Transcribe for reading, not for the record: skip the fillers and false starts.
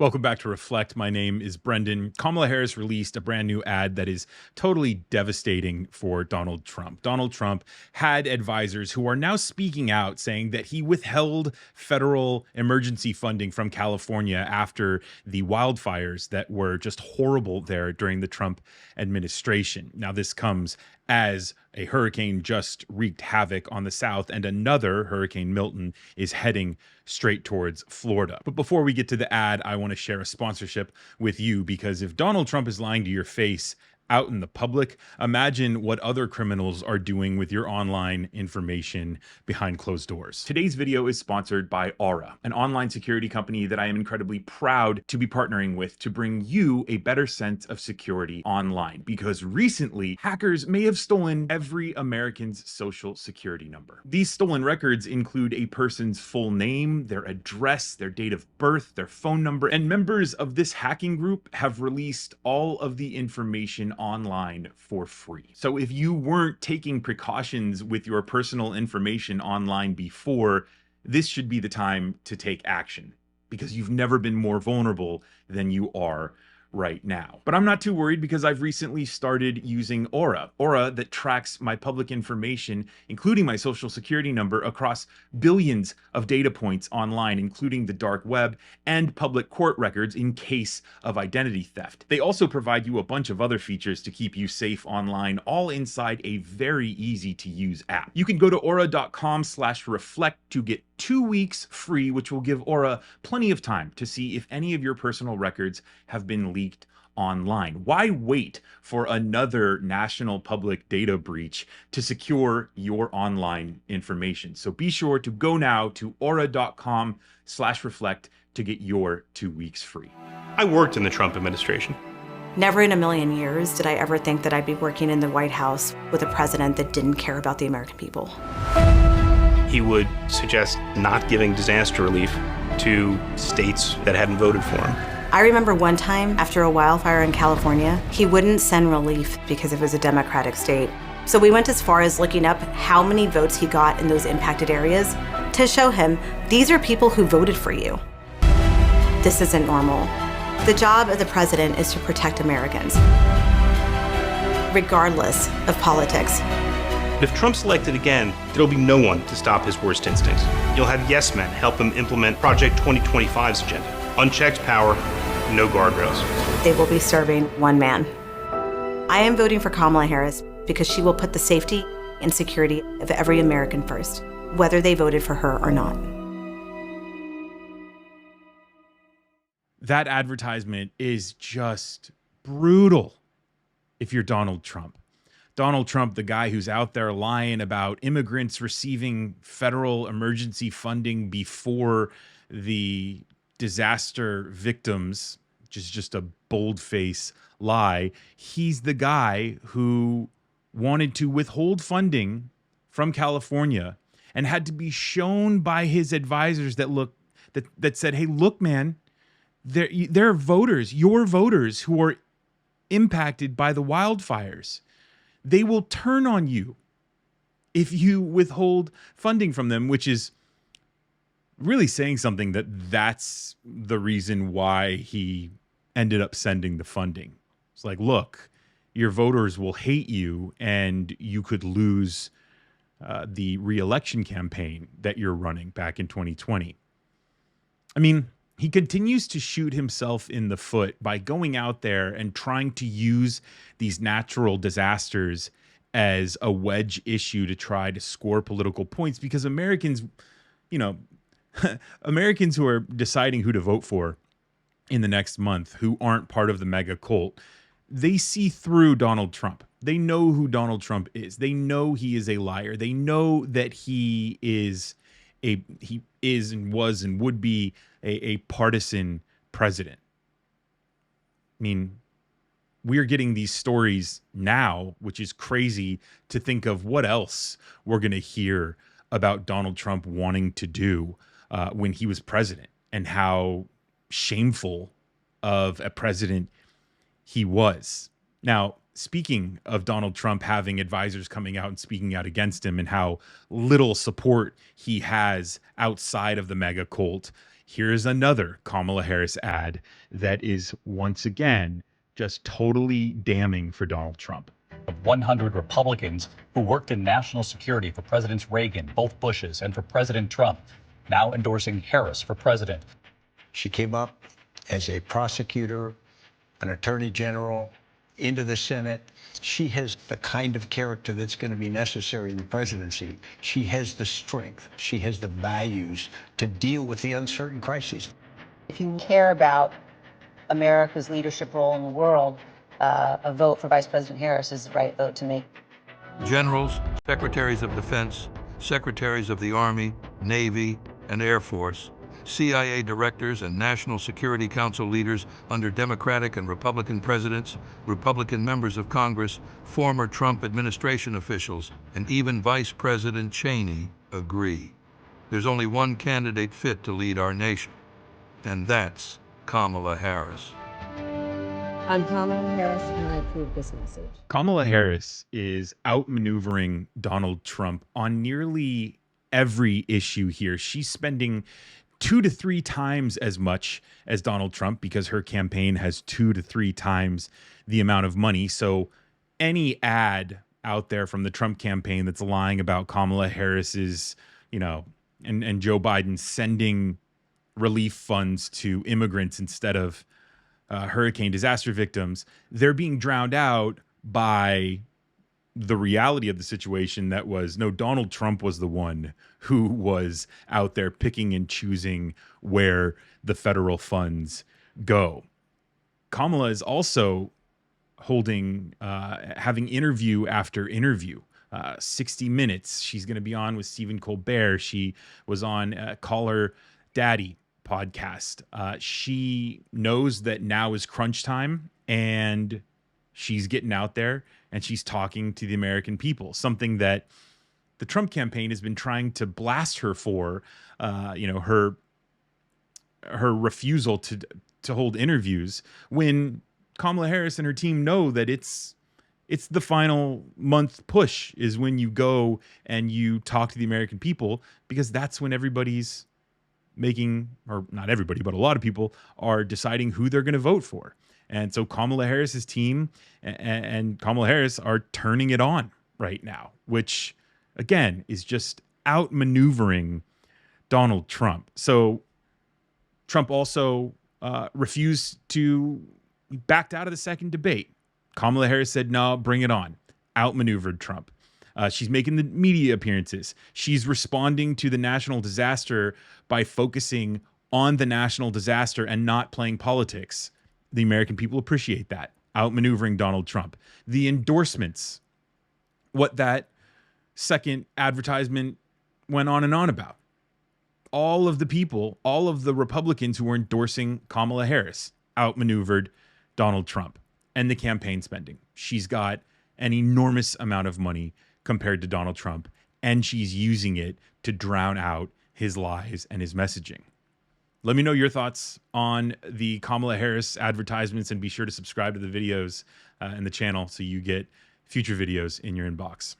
Welcome back to Reflect. My name is Brendan. Kamala Harris released a brand new ad that is totally devastating for Donald Trump. Donald Trump had advisors who are now speaking out saying that he withheld federal emergency funding from California after the wildfires that were just horrible there during the Trump administration. Now, this comes as a hurricane just wreaked havoc on the South and another, Hurricane Milton, is heading straight towards Florida. But before we get to the ad, I want to share a sponsorship with you, because if Donald Trump is lying to your face out in the public, imagine what other criminals are doing with your online information behind closed doors. Today's video is sponsored by Aura, an online security company that I am incredibly proud to be partnering with to bring you a better sense of security online, because recently hackers may have stolen every American's social security number. These stolen records include a person's full name, their address, their date of birth, their phone number, and members of this hacking group have released all of the information online for free. So if you weren't taking precautions with your personal information online before, this should be the time to take action, because you've never been more vulnerable than you are right now. But I'm not too worried, because I've recently started using Aura that tracks my public information, including my social security number, across billions of data points online, including the dark web and public court records in case of identity theft. They also provide you a bunch of other features to keep you safe online, all inside a very easy to use app. You can go to aura.com/reflect to get 2 weeks free, which will give Aura plenty of time to see if any of your personal records have been leaked online. Why wait for another national public data breach to secure your online information? So be sure to go now to aura.com/reflect to get your 2 weeks free. I worked in the Trump administration. Never in a million years did I ever think that I'd be working in the White House with a president that didn't care about the American people. He would suggest not giving disaster relief to states that hadn't voted for him. I remember one time after a wildfire in California, he wouldn't send relief because it was a Democratic state. So we went as far as looking up how many votes he got in those impacted areas to show him these are people who voted for you. This isn't normal. The job of the president is to protect Americans, regardless of politics. If Trump's elected again, there'll be no one to stop his worst instincts. You'll have yes men help him implement Project 2025's agenda. Unchecked power, no guardrails. They will be serving one man. I am voting for Kamala Harris because she will put the safety and security of every American first, whether they voted for her or not. That advertisement is just brutal if you're Donald Trump. Donald Trump, the guy who's out there lying about immigrants receiving federal emergency funding before the disaster victims, which is just a bold-faced lie. He's the guy who wanted to withhold funding from California and had to be shown by his advisors that said, hey, look, man, there are voters, your voters, who are impacted by the wildfires. They will turn on you if you withhold funding from them, which is really saying something that's the reason why he ended up sending the funding. It's like, look, your voters will hate you and you could lose the re-election campaign that you're running back in 2020. I mean, he continues to shoot himself in the foot by going out there and trying to use these natural disasters as a wedge issue to try to score political points, because Americans, Americans who are deciding who to vote for in the next month, who aren't part of the mega cult, they see through Donald Trump. They know who Donald Trump is. They know he is a liar. They know that he is and was and would be a partisan president. I mean, we're getting these stories now, which is crazy to think of what else we're going to hear about Donald Trump wanting to do when he was president, and how shameful of a president he was. Now, speaking of Donald Trump having advisors coming out and speaking out against him and how little support he has outside of the mega cult, here's another Kamala Harris ad that is once again just totally damning for Donald Trump. Of 100 Republicans who worked in national security for Presidents Reagan, both Bushes, and for President Trump, now endorsing Harris for president. She came up as a prosecutor, an attorney general, into the Senate. She has the kind of character that's going to be necessary in the presidency. She has the strength. She has the values to deal with the uncertain crises. If you care about America's leadership role in the world, a vote for Vice President Harris is the right vote to make. Generals, secretaries of defense, secretaries of the Army, Navy, and Air Force, CIA directors and National Security Council leaders under Democratic and Republican presidents, Republican members of Congress, former Trump administration officials, and even Vice President Cheney agree. There's only one candidate fit to lead our nation, and that's Kamala Harris. I'm Kamala Harris, and I approve this message. Kamala Harris is outmaneuvering Donald Trump on nearly every issue here. She's spending 2 to 3 times as much as Donald Trump because her campaign has 2 to 3 times the amount of money. So any ad out there from the Trump campaign that's lying about Kamala Harris's, and Joe Biden sending relief funds to immigrants instead of hurricane disaster victims, they're being drowned out by the reality of the situation that was, no, Donald Trump was the one who was out there picking and choosing where the federal funds go. Kamala is also having interview after interview. 60 Minutes. She's going to be on with Stephen Colbert. She was on Call Her Daddy podcast. She knows that now is crunch time, and she's getting out there and she's talking to the American people, something that the Trump campaign has been trying to blast her for. Her refusal to hold interviews, when Kamala Harris and her team know that it's the final month push is when you go and you talk to the American people, because that's when everybody's making, or not everybody, but a lot of people are deciding who they're going to vote for. And so Kamala Harris's team and Kamala Harris are turning it on right now, which again is just outmaneuvering Donald Trump. So Trump also backed out of the second debate. Kamala Harris said, no, bring it on. Outmaneuvered Trump. She's making the media appearances. She's responding to the national disaster by focusing on the national disaster and not playing politics. The American people appreciate that. Outmaneuvering Donald Trump. The endorsements, what that second advertisement went on and on about. All of the people, all of the Republicans who were endorsing Kamala Harris outmaneuvered Donald Trump. And the campaign spending. She's got an enormous amount of money compared to Donald Trump, and she's using it to drown out his lies and his messaging. Let me know your thoughts on the Kamala Harris advertisements, and be sure to subscribe to the videos and the channel so you get future videos in your inbox.